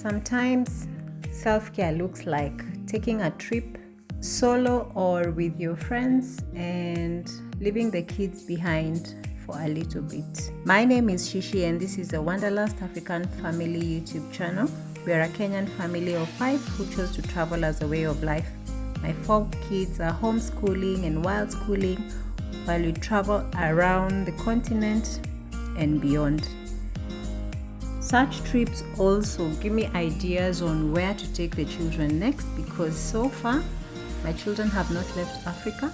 Sometimes self-care looks like taking a trip solo or with your friends and leaving the kids behind for a little bit. My name is Shishi and this is the Wanderlust African Family YouTube channel. We are a Kenyan family of 5 who chose to travel as a way of life. My 4 kids are homeschooling and wild schooling while we travel around the continent and beyond. Such trips also give me ideas on where to take the children next, because so far my children have not left Africa.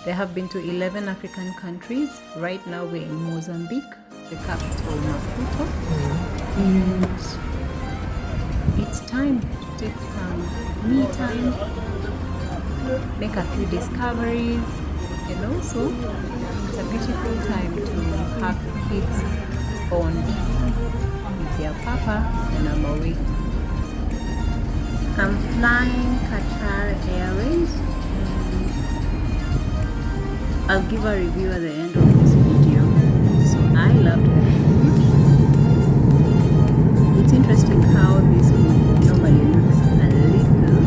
They have been to 11 African countries. Right now we're in Mozambique, the capital Maputo. And it's time to take some me time, make a few discoveries, and also it's a beautiful time to have kids bond with their papa when I'm away. I'm flying Qatar Airways and I'll give a review at the end of this video. So I loved the food. It's interesting how this food normally looks a little,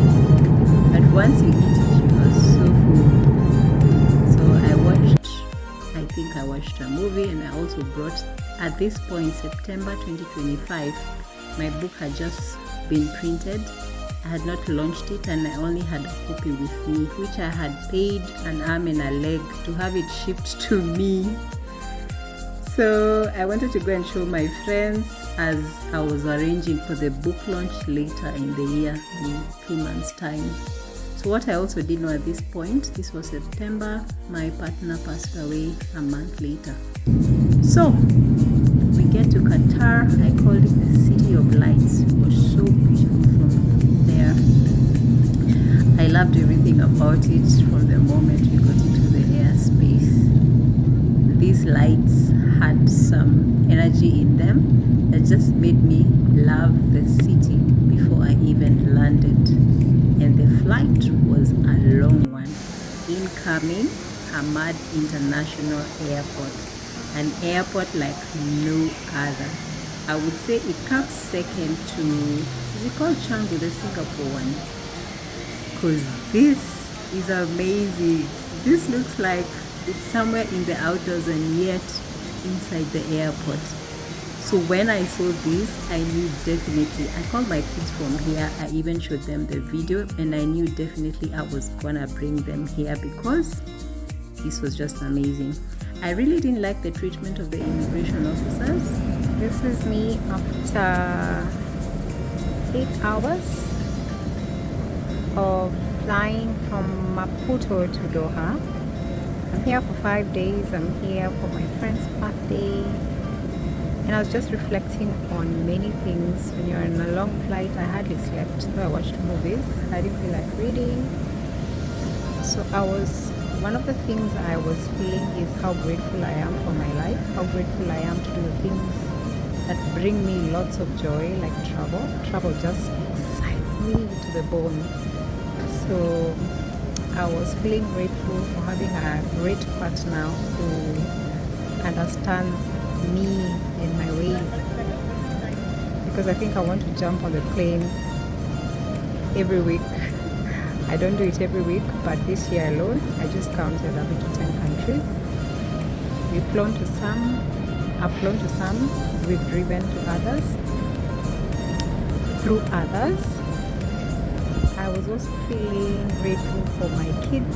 but once you eat it, you are so full. So I think I watched a movie, and I also brought, at this point, September 2025, my book had just been printed. I had not launched it and I only had a copy with me, which I had paid an arm and a leg to have it shipped to me. So I wanted to go and show my friends as I was arranging for the book launch later in the year, in 2 months' time. So what I also did know at this point, this was September, my partner passed away a month later. So we get to Qatar. I called it the City of Lights. It was so beautiful from there. I loved everything about it from the moment we got into the airspace. These lights had some energy in them that just made me love the city before I even landed. And the flight was a long one. Incoming Hamad International Airport, an airport like no other. I would say it comes second to, is it called Canggu, the Singapore one? Because this is amazing. This looks like it's somewhere in the outdoors and yet inside the airport. So when I saw this, I knew definitely, I called my kids from here, I even showed them the video, and I knew definitely I was gonna bring them here because this was just amazing. I really didn't like the treatment of the immigration officers. This is me after 8 hours of flying from Maputo to Doha. I'm here for 5 days. I'm here for my friend's birthday. And I was just reflecting on many things. When you're on a long flight, I hardly slept. So I watched movies. I didn't feel like reading. So one of the things I was feeling is how grateful I am for my life, how grateful I am to do the things that bring me lots of joy, like travel. Travel just excites me to the bone. So I was feeling grateful for having a great partner who understands me and my ways, because I think I want to jump on the plane every week. I don't do it every week, but this year alone, I just counted, I've been to 10 countries. We've flown to some, I've flown to some, we've driven to others. Through others, I was also feeling grateful for my kids.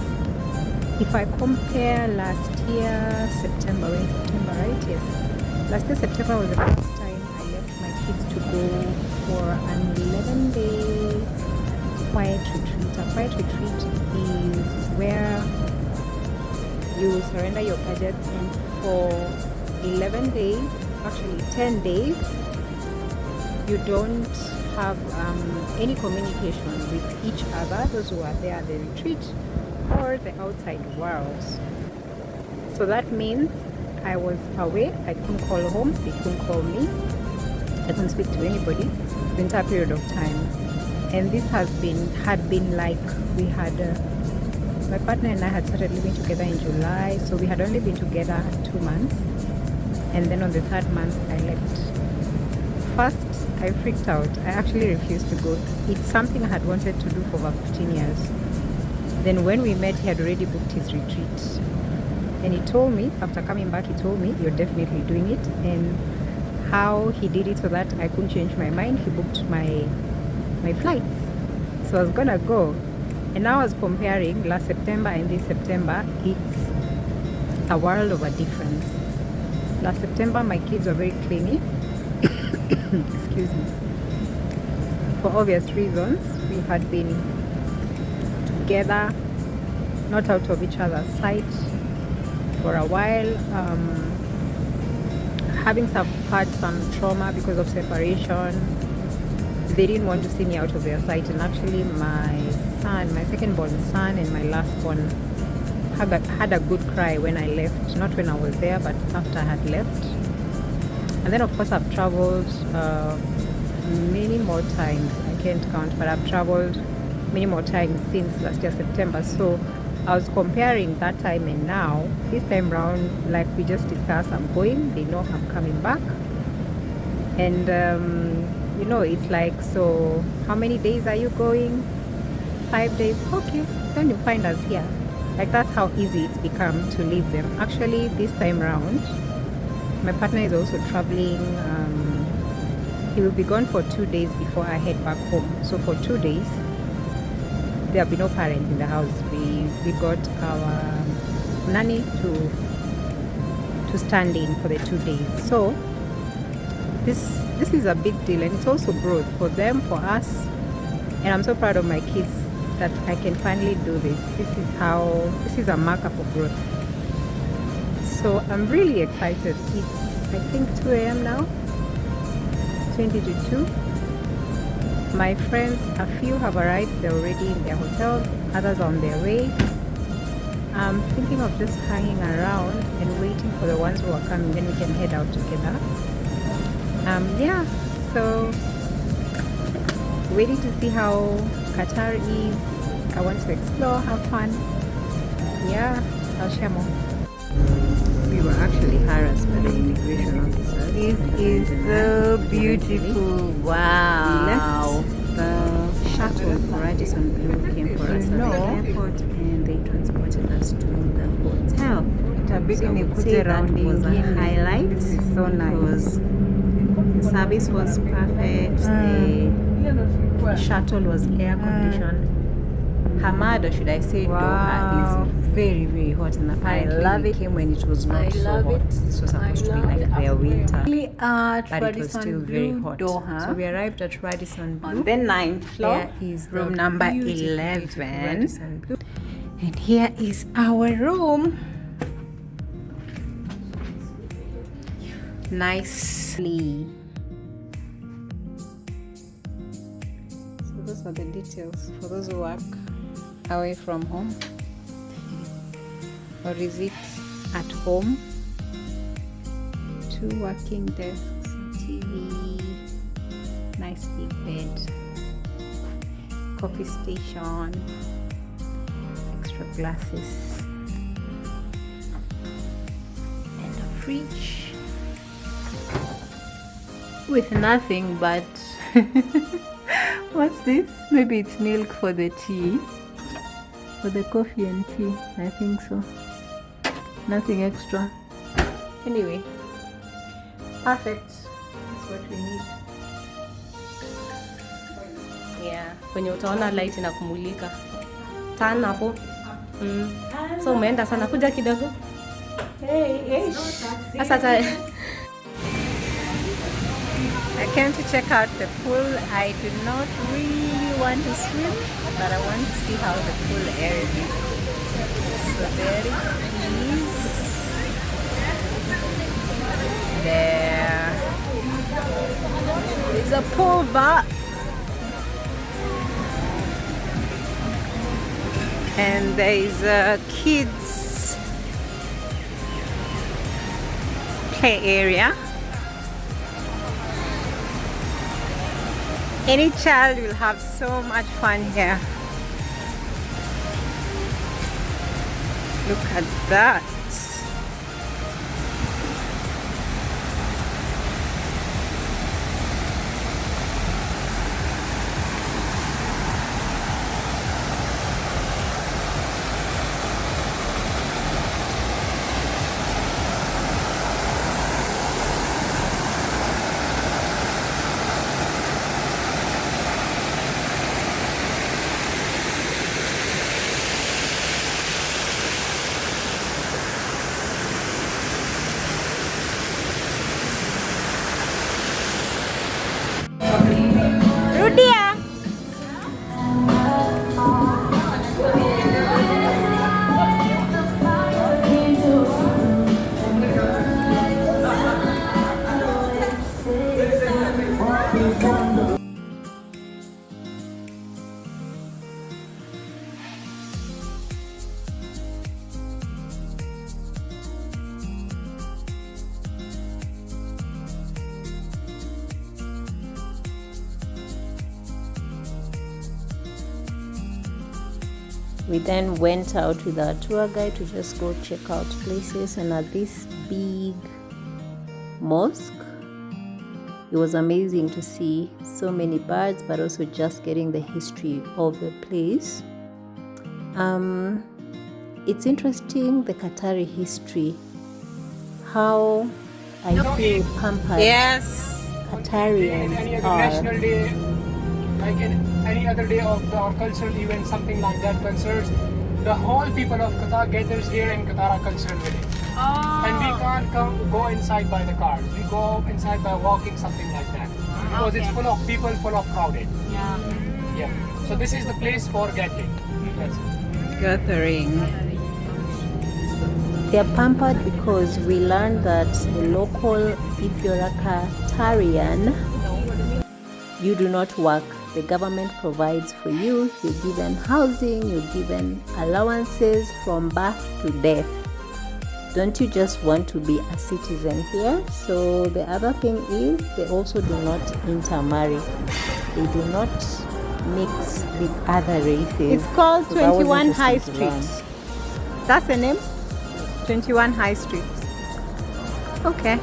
If I compare last year, September, right? Yes. Last year, September was the first time I left my kids to go for an 11-day quiet retreat. A quiet retreat is where you surrender your gadgets, and for 11 days, actually 10 days, you don't have any communication with each other, those who are there at the retreat, or the outside world. So that means I was away. I couldn't call home, they couldn't call me, I couldn't speak to anybody the entire period of time. And this had been like, we had my partner and I had started living together in July, so we had only been together 2 months, and then on the 3rd month I left. First I freaked out. I actually refused to go. It's something I had wanted to do for about 15 years. Then when we met, he had already booked his retreat. And he told me, after coming back, he told me, you're definitely doing it. And how he did it so that I couldn't change my mind, he booked my flights. So I was gonna go. And now I was comparing last September and this September. It's a world of a difference. Last September, my kids were very clingy. Excuse me. For obvious reasons, we had been together, not out of each other's sight for a while, having had some trauma because of separation. They didn't want to see me out of their sight, and actually my son, my second born son and my last born had a good cry when I left, not when I was there but after I had left. And then of course I've traveled many more times. I can't count, but I've traveled many more times since last year September. So I was comparing that time and now. This time round, like we just discussed, I'm going, they know I'm coming back. And you know, it's like, so how many days are you going? 5 days. Okay, then you find us here. Like, that's how easy it's become to leave them. Actually, this time round, my partner is also traveling. He will be gone for 2 days before I head back home. So for 2 days, there will be no parents in the house. We got our nanny to stand in for the 2 days. So this is a big deal, and it's also growth for them, for us. And I'm so proud of my kids that I can finally do this. This is a marker for growth. So I'm really excited. It's, I think, 2 a.m. now, 20 to 2. My friends, a few have arrived. They're already in their hotel. Others are on their way. I'm thinking of just hanging around and waiting for the ones who are coming. Then we can head out together. Yeah, so waiting to see how Qatar is. I want to explore, have fun. Yeah, I'll share more. We were actually harassed by the immigration officers. This is so beautiful. Wow. The shuttle for Radisson Blue came for us at the airport, and they transported us to the hotel. So I would say that was a highlight. This is so nice. The service was perfect. The shuttle was air conditioned. Hamad, or should I say Doha, is very, very hot, and apparently we came when it was not so hot. This was supposed to be like their winter, but it was still very hot. Doha. So we arrived at Radisson Blue. On the 9th floor, There is room the number beautiful, 11. beautiful Radisson Blue. And here is our room. Nicely. So those are the details for those who work away from home, or is it at home? 2 working desks, TV, nice big bed, coffee station, extra glasses, and a fridge with nothing but what's this? Maybe it's milk for the tea. For the coffee and tea, I think so. Nothing extra. Anyway, perfect. That's what we need. Yeah, kwenye utaona light na kumulika. Turn hapo. So umeenda sana, kuja kidogo. Hey. Sasa I came to check out the pool. I do not really want to swim, but I want to see how the pool area is. So there it is. There's a pool bar. And there is a kids play area. Any child will have so much fun here. Look at that. We then went out with our tour guide to just go check out places, and at this big mosque, it was amazing to see so many birds, but also just getting the history of the place. It's interesting, the Qatari history, how I feel pampered Qatarians any other are. national day, like any other day of our cultural event, something like that concerns, the whole people of Qatar gathers here in Qatar Cultural Village. And we can't go inside by the cars. We go inside by walking, something like that. Because it's full of people, full of crowded. Yeah. So this is the place for gathering. That's it. Gathering. They're pampered because we learned that the local, if you're a Qatarian, you do not work. The government provides for you. You're given housing, you're given allowances from birth to death. Don't you just want to be a citizen here? So the other thing is they also do not intermarry. They do not mix with other races. It's called So that was 21 High interesting to learn. Street. That's the name? 21 High Street. Okay.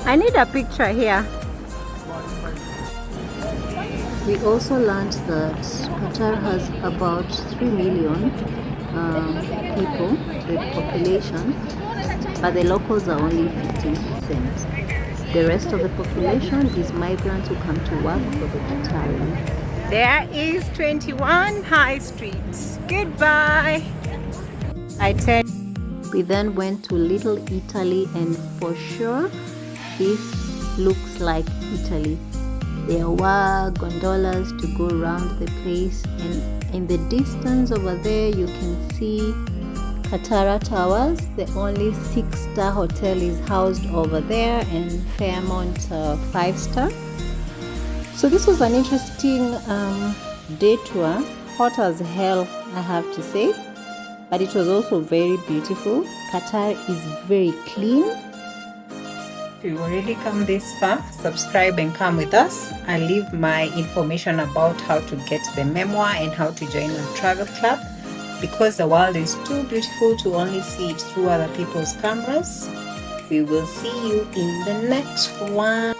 I need a picture here. We also learned that Qatar has about 3 million people, the population, but the locals are only 15%. The rest of the population is migrants who come to work for the Qatari. There is 21 High Street. Goodbye. I tell you. We then went to Little Italy, and for sure, this looks like Italy. There were gondolas to go around the place, and in the distance over there you can see Qatar Towers. The only 6-star hotel is housed over there, and Fairmont 5-star. So this was an interesting day tour. Hot as hell, I have to say, but it was also very beautiful. Qatar is very clean. If you already come this far, subscribe and come with us. I'll leave my information about how to get the memoir and how to join a travel club, because the world is too beautiful to only see it through other people's cameras. We will see you in the next one.